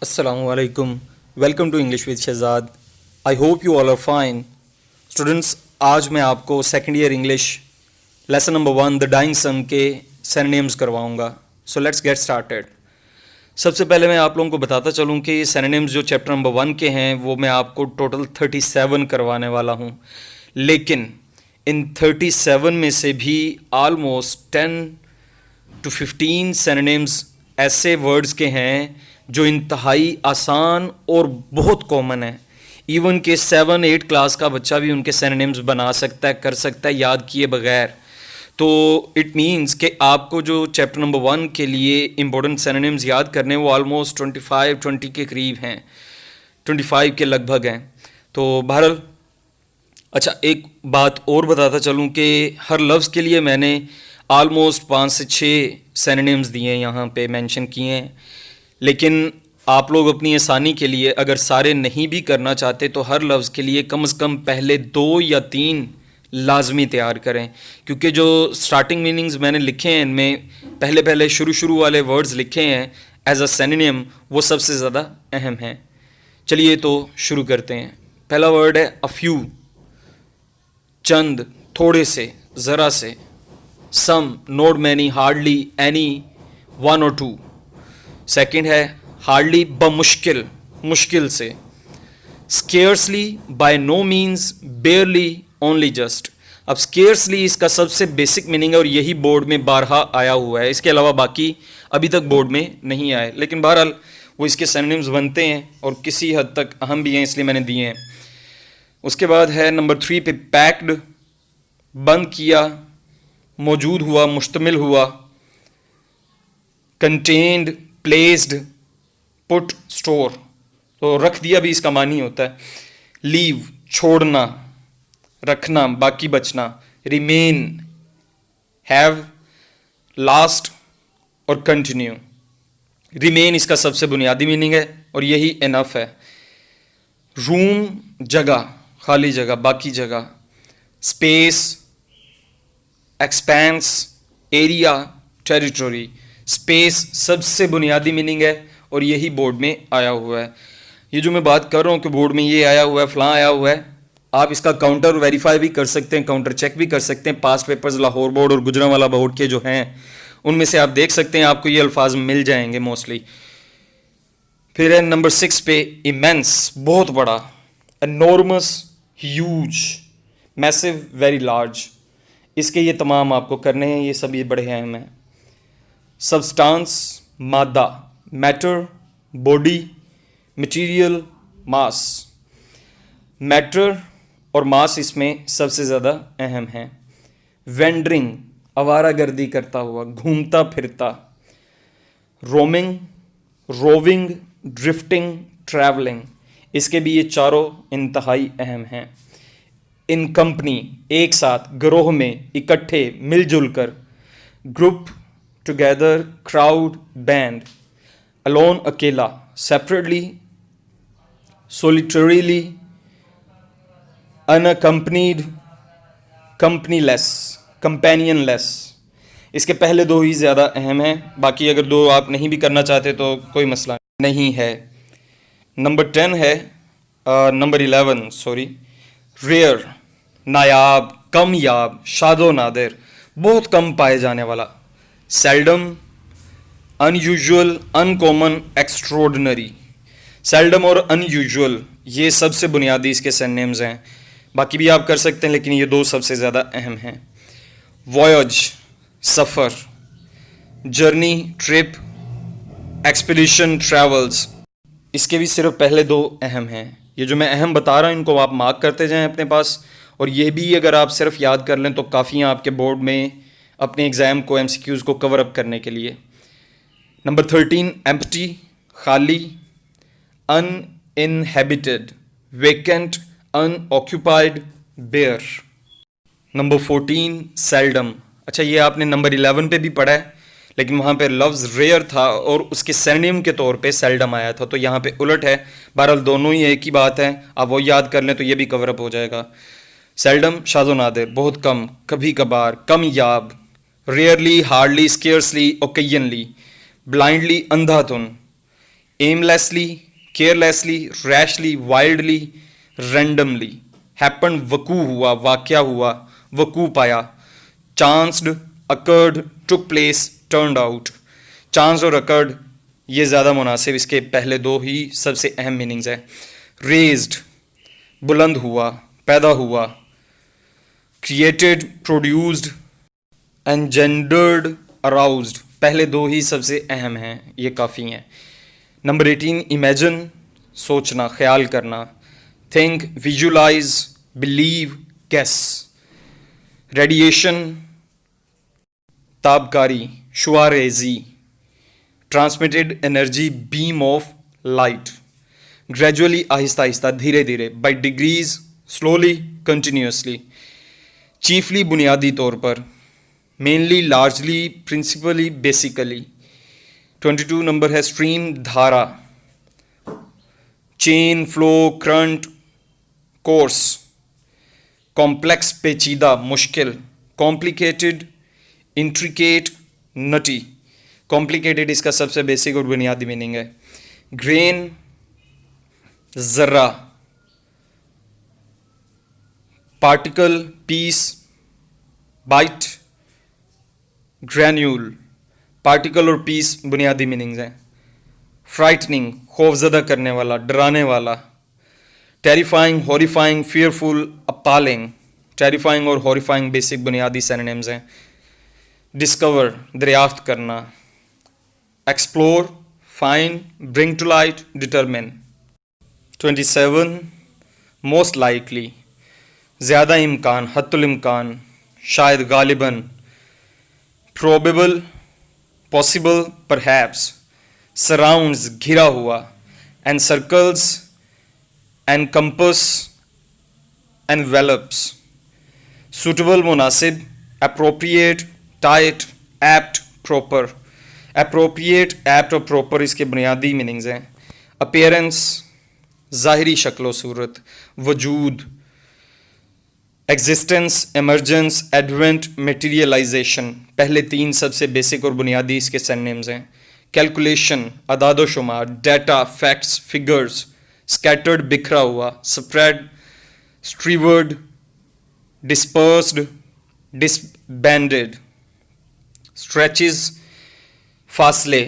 Assalamualaikum. Welcome to English with Shehzad. I hope you all are fine. Students, आज मैं आपको second year English lesson number 1 the dying sun के synonyms करवाऊंगा. So let's get started. सबसे पहले मैं आप लोगों को बताता चलूं कि सिनोनिम्स जो चैप्टर नंबर 1 के हैं वो मैं आपको टोटल 37 करवाने वाला हूं. लेकिन इन 37 में से भी ऑलमोस्ट 10 to 15 सिनोनिम्स ऐसे वर्ड्स के हैं जो इंतहाई आसान और बहुत कॉमन है. इवन के 7-8 क्लास का बच्चा भी उनके सिनोनिम्स बना सकता है, कर सकता है याद किए बगैर. तो इट मीन्स कि आपको जो चैप्टर नंबर 1 के लिए इंपॉर्टेंट सिनोनिम्स याद करने वो ऑलमोस्ट 25-20 के करीब हैं, 25 के लगभग हैं. तो बहरहाल अच्छा, एक बात और बताता चलूँ कि हर लफ्ज़ के लिए मैंने ऑलमोस्ट 5 से 6 सिनोनिम्स दिए यहाँ पे मेंशन किए हैं. लेकिन आप लोग अपनी आसानी के लिए अगर सारे नहीं भी करना चाहते तो हर लफ्ज़ के लिए कम से कम पहले 2 या 3 लाजमी तैयार करें, क्योंकि जो स्टार्टिंग मीनिंग्स मैंने लिखे हैं इनमें पहले शुरू वाले वर्ड्स लिखे हैं एज अ सिनोनिम, वो सबसे ज़्यादा अहम हैं. चलिए तो शुरू करते हैं. पहला वर्ड है अ फ्यू, चंद, थोड़े से, ज़रा से. Some, not many, hardly, any, 1 और 2. सेकेंड है हार्डली, बमुश्किल, मुश्किल से. Scarcely, by no means, barely, only just. अब स्केर्सली इसका सबसे बेसिक मीनिंग है और यही बोर्ड में बारहा आया हुआ है. इसके अलावा बाकी अभी तक बोर्ड में नहीं आए, लेकिन बहरहाल वो इसके सिनोनिम्स बनते हैं और किसी हद तक अहम भी हैं, इसलिए मैंने दिए हैं. उसके बाद है नंबर 3 पे पैक्ड, बंद किया, मौजूद हुआ, मुश्तमिल हुआ. Contained, placed, put, store. तो रख दिया भी इसका मानी होता है. लीव, छोड़ना, रखना, बाकी बचना. रिमेन, हैव, लास्ट और कंटिन्यू. रिमेन इसका सबसे बुनियादी मीनिंग है और यही इनफ है. रूम, जगह, खाली जगह, बाकी जगह. Space, expense, area, territory. Space सबसे बुनियादी मीनिंग है और यही बोर्ड में आया हुआ है. ये जो मैं बात कर रहा हूँ कि बोर्ड में ये आया हुआ है, फलां आया हुआ है, आप इसका काउंटर वेरीफाई भी कर सकते हैं, काउंटर चेक भी कर सकते हैं. पास पेपर्स लाहौर बोर्ड और गुजरांवाला बोर्ड के जो हैं उनमें से आप देख सकते हैं, आपको ये अल्फाज मिल जाएंगे मोस्टली. फिर है नंबर 6 पे इमेंस, बहुत बड़ा. Enormous, huge, massive, very large. इसके ये तमाम आपको करने हैं, ये सब ये बड़े अहम हैं. सब्सटेंस, मादा, मैटर, बॉडी, मटेरियल, मास. मैटर और मास इसमें सबसे ज़्यादा अहम हैं. वेंडरिंग, आवारागर्दी करता हुआ, घूमता फिरता. Roaming, roving, drifting, travelling. इसके भी ये चारों इंतहाई अहम हैं. इन कंपनी, एक साथ, गिरोह में, इकट्ठे, मिलजुल कर. Group, together, crowd, band. Alone, अकेला. Separately, solitarily, unaccompanied, companyless, companionless. इसके पहले 2 ही ज़्यादा अहम हैं, बाकी अगर 2 आप नहीं भी करना चाहते तो कोई मसला नहीं है. नंबर 10 है नंबर 11 सॉरी, रेयर, नायाब, कम याब, शादो नादिर, बहुत कम पाए जाने वाला. Seldom, unusual, uncommon, extraordinary. Seldom और अनयूजुअल ये सबसे बुनियादी इसके सिनोनिम्स हैं, बाकी भी आप कर सकते हैं लेकिन ये 2 सबसे ज़्यादा अहम हैं. वॉयज, सफ़र. Journey, trip, expedition, travels. इसके भी सिर्फ पहले 2 अहम हैं. ये जो मैं अहम बता रहा हूँ इनको आप मार्क करते जाएं अपने पास, और ये भी अगर आप सिर्फ याद कर लें तो काफ़ी हैं आपके बोर्ड में अपने एग्ज़ाम को, MCQs को कवर अप करने के लिए. नंबर 13 एम्प्टी, खाली. Uninhabited, vacant, unoccupied, bare. Number 14 seldom. अच्छा, ये आपने नंबर 11 पे भी पढ़ा है, लेकिन वहाँ पे लफ्ज़ रेयर था और उसके सिनोनिम के तौर पे सेल्डम आया था, तो यहाँ पे उलट है. बहरहाल दोनों ही एक ही बात है, आप वो याद कर लें तो ये भी कवर अप हो जाएगा. सेल्डम, शाज़ो नादिर, बहुत कम, कभी कभार, कम याब. Rarely, hardly, scarcely, occasionally. Blindly, अंधाधुन. Aimlessly, carelessly, rashly, wildly, randomly. Happen वकू हुआ, वाकया हुआ, वकू पाया। Chanced, occurred, took place, turned out. Chance और अकर्ड ये ज़्यादा मुनासिब, इसके पहले दो ही सबसे अहम मीनिंग्स है। रेज्ड, बुलंद हुआ, पैदा हुआ। क्रिएटेड, प्रोड्यूस्ड, एनजेंडर्ड, अराउज्ड, पहले दो ही सबसे अहम हैं, ये काफ़ी हैं। नंबर 18 इमेजिन, सोचना, ख्याल करना। Think, visualise, believe, guess. Radiation, ताबकारी, शुआरेजी। Transmitted energy, beam of light. Gradually, आहिस्ता आहिस्ता, धीरे धीरे। By degrees, slowly, continuously. Chiefly, बुनियादी तौर पर। Mainly, largely, principally, basically. 22 number है स्ट्रीम, धारा। Chain, flow, current, course. Complex, पेचीदा, मुश्किल। कॉम्प्लिकेटेड, इंट्रिकेट, नटी। कॉम्प्लिकेटेड इसका सबसे बेसिक और बुनियादी मीनिंग है। ग्रेन, जर्रा। Particle, piece, bite, granule. Particle और पीस बुनियादी मीनिंग्स हैं। फ्राइटनिंग, खौफजदा करने वाला, डराने वाला। Terrifying, horrifying, fearful, appalling. Terrifying और हॉरिफाइंग बेसिक बुनियादी सिनोनिम्स हैं। डिस्कवर, दरियाफ्त करना। Explore, find, bring to light, determine. 27 most likely, ज़्यादा इम्कान, हत्तुल इम्कान, शायद, गालिबन। Probable, possible, perhaps. सराउंड्स, घिरा हुआ। Encircles, encompass, envelops. सूटेबल, मुनासिब। Appropriate, tight, apt, proper. Appropriate, apt और प्रॉपर इसके बुनियादी मीनिंग्स हैं। अपीयरेंस, ज़ाहिरी शक्ल सूरत। वजूद, एग्जिस्टेंस, एमरजेंस, एडवेंट, मटेरियलाइजेशन। पहले तीन सबसे बेसिक और बुनियादी इसके सिनोनिम्स हैं। कैलकुलेशन, अदाद शुमार। Data, facts, figures. स्कैटर्ड, बिखरा हुआ। Spread, strewed, dispersed, disbanded. Stretches, फासले।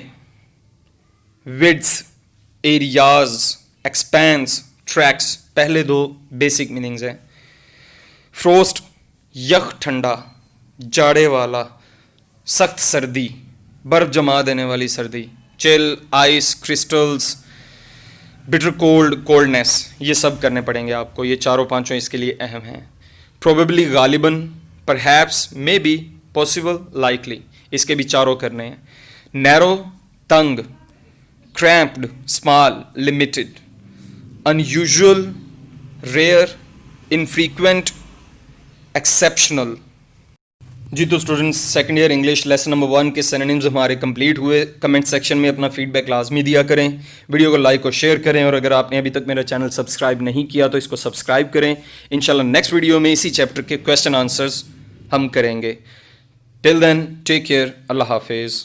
Width, areas, expanse, tracts. पहले दो बेसिक मीनिंग्स हैं। फ्रोस्ट, यख, ठंडा, जाड़े वाला, सख्त सर्दी, बर्फ जमा देने वाली सर्दी। Chill, ice, crystals, bitter cold, coldness. ये सब करने पड़ेंगे आपको, ये चारों पांचों इसके लिए अहम हैं। प्रोबेबली, गालिबन, perhaps, maybe, possible, likely, इसके भी चारों करने हैं। नैरो, तंग। Cramped, small, limited. Unusual, rare, infrequent, exceptional. जी तो students, second year English lesson number 1 के सिनोनिम्स हमारे कंप्लीट हुए। कमेंट सेक्शन में अपना फीडबैक लाजमी दिया करें, वीडियो को लाइक और शेयर करें, और अगर आपने अभी तक मेरा चैनल सब्सक्राइब नहीं किया तो इसको सब्सक्राइब करें। इंशाल्लाह नेक्स्ट वीडियो में इसी चैप्टर के क्वेश्चन आंसर्स हम करेंगे। टिल देन, टेक केयर, अल्लाह हाफिज़।